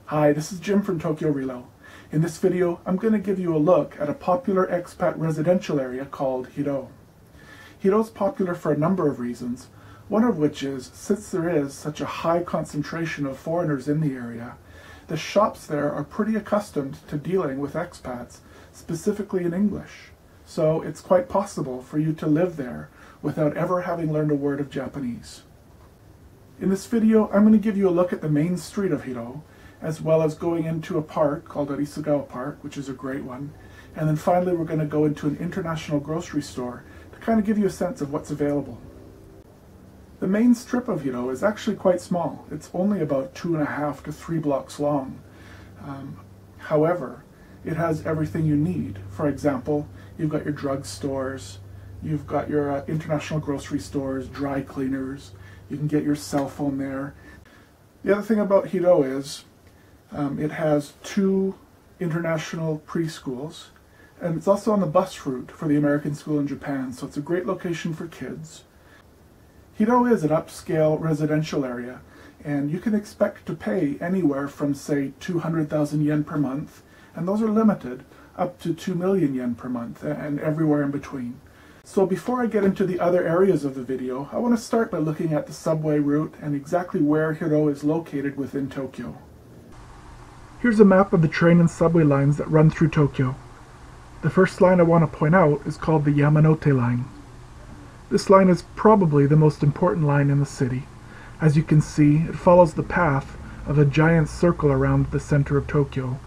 Hi, this is Jim from Tokyorelo. In this video, I'm going to give you a look at a popular expat residential area called Hiroo. Hiroo is popular for a number of reasons, one of which is, since there is such a high concentration of foreigners in the area, the shops there are pretty accustomed to dealing with expats, specifically in English. So it's quite possible for you to live there without ever having learned a word of Japanese. In this video, I'm going to give you a look at the main street of Hiroo, as well as going into a park called Hiro-o Park, which is a great one. And then finally we're going to go into an international grocery store to kind of give you a sense of what's available. The main strip of Hiroo is actually quite small. It's only about 2.5 to 3 blocks long. However, it has everything you need. For example, you've got your drug stores, you've got your international grocery stores, dry cleaners, you can get your cell phone there. The other thing about Hiroo is it has 2 international preschools, and it's also on the bus route for the American school in Japan, so it's a great location for kids. Hiroo is an upscale residential area, and you can expect to pay anywhere from, say, 200,000 yen per month, and those are limited, up to 2 million yen per month, and everywhere in between. So before I get into the other areas of the video, I want to start by looking at the subway route and exactly where Hiroo is located within Tokyo. Here's a map of the train and subway lines that run through Tokyo. The first line I want to point out is called the Yamanote line. This line is probably the most important line in the city. As you can see, it follows the path of a giant circle around the center of Tokyo.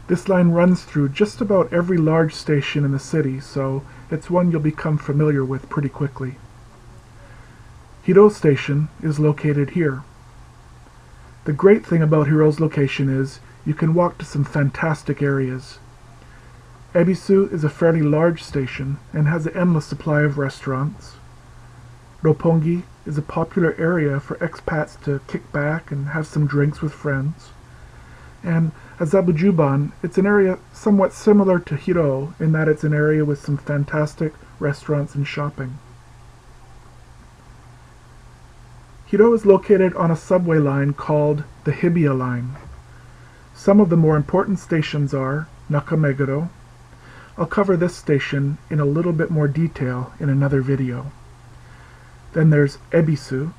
This line runs through just about every large station in the city, so it's one you'll become familiar with pretty quickly. Hiroo Station is located here. The great thing about Hiroo's location is you can walk to some fantastic areas. Ebisu is a fairly large station and has an endless supply of restaurants. Roppongi is a popular area for expats to kick back and have some drinks with friends. And Azabujuban, it's an area somewhat similar to Hiroo in that it's an area with some fantastic restaurants and shopping. Hiroo is located on a subway line called the Hibiya line. Some of the more important stations are Nakameguro. I'll cover this station in a little bit more detail in another video. Then there's Ebisu.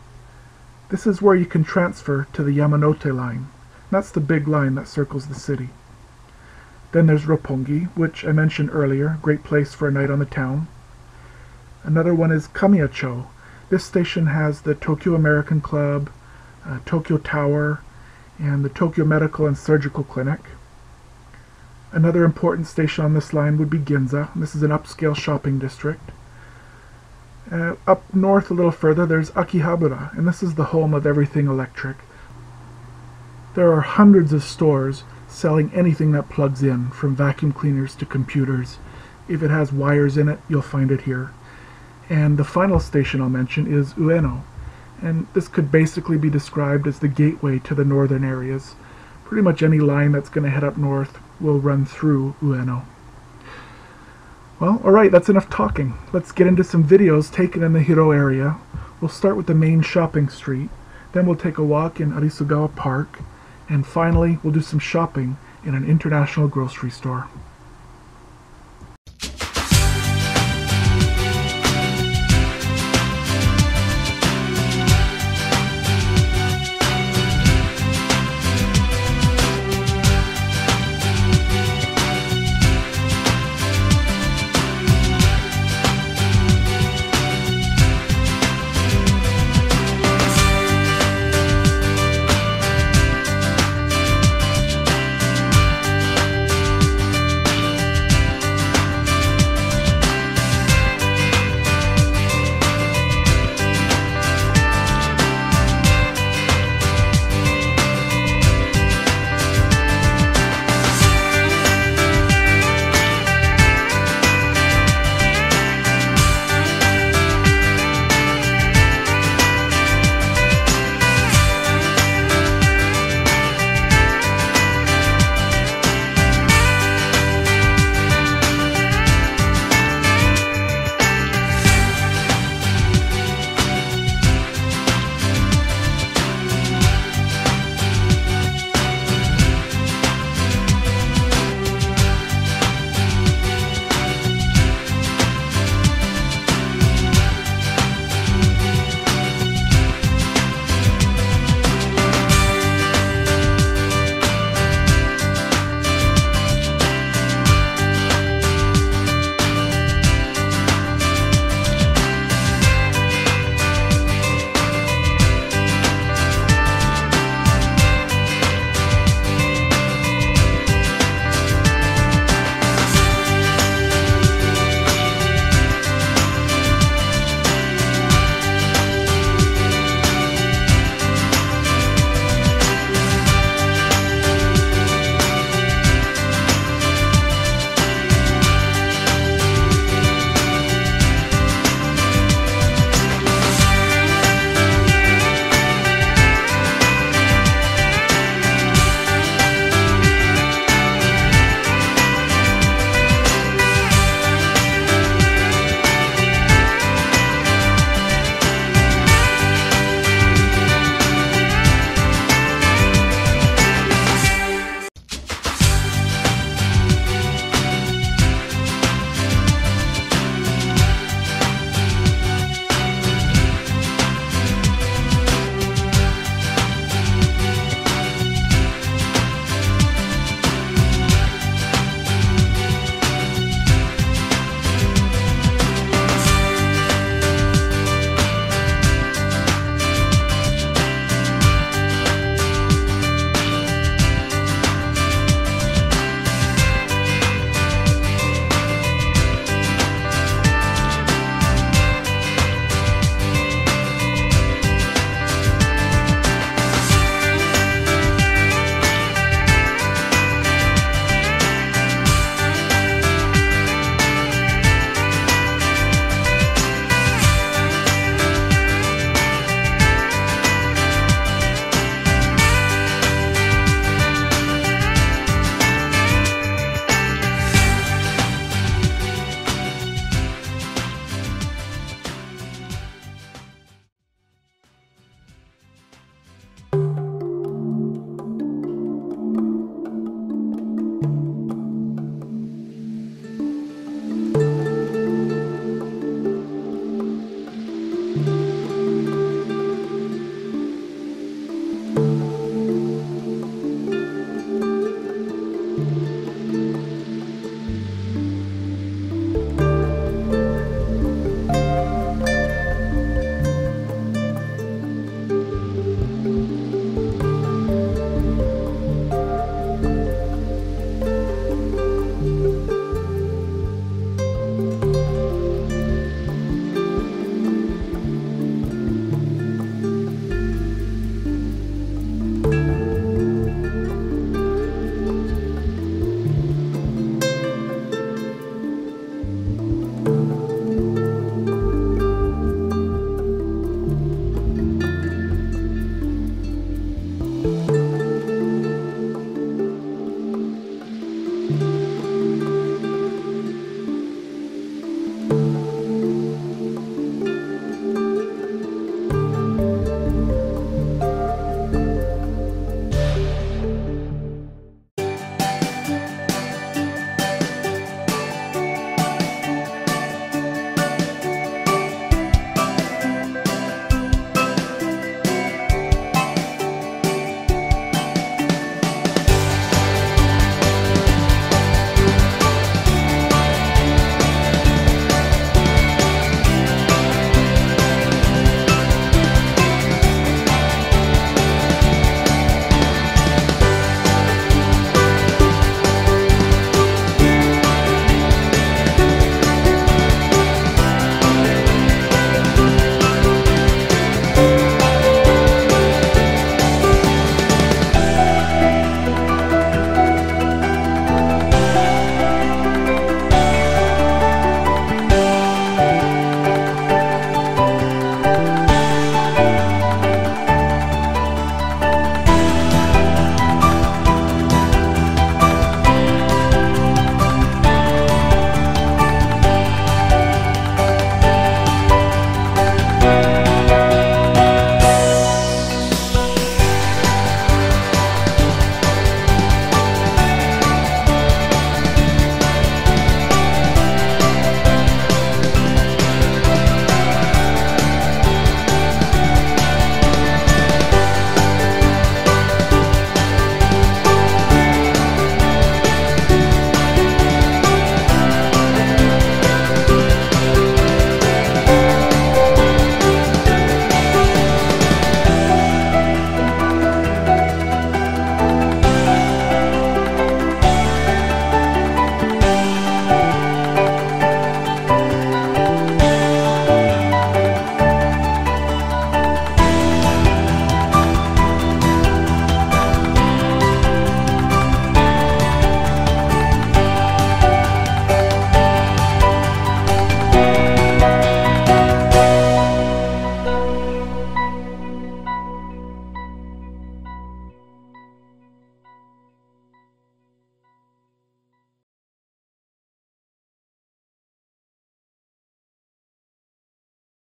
This is where you can transfer to the Yamanote line. That's the big line that circles the city. Then there's Roppongi, which I mentioned earlier, great place for a night on the town. Another one is Kamiyacho. This station has the Tokyo American Club, Tokyo Tower, and the Tokyo Medical and Surgical Clinic. Another important station on this line would be Ginza. This is an upscale shopping district. Up north a little further there's Akihabara, and this is the home of everything electric. There are hundreds of stores selling anything that plugs in, from vacuum cleaners to computers. If it has wires in it, you'll find it here. And the final station I'll mention is Ueno, and this could basically be described as the gateway to the northern areas. Pretty much any line that's going to head up north will run through Ueno. Well, alright, that's enough talking. Let's get into some videos taken in the Hiroo area. We'll start with the main shopping street, then we'll take a walk in Hiro-o Park, and finally we'll do some shopping in an international grocery store.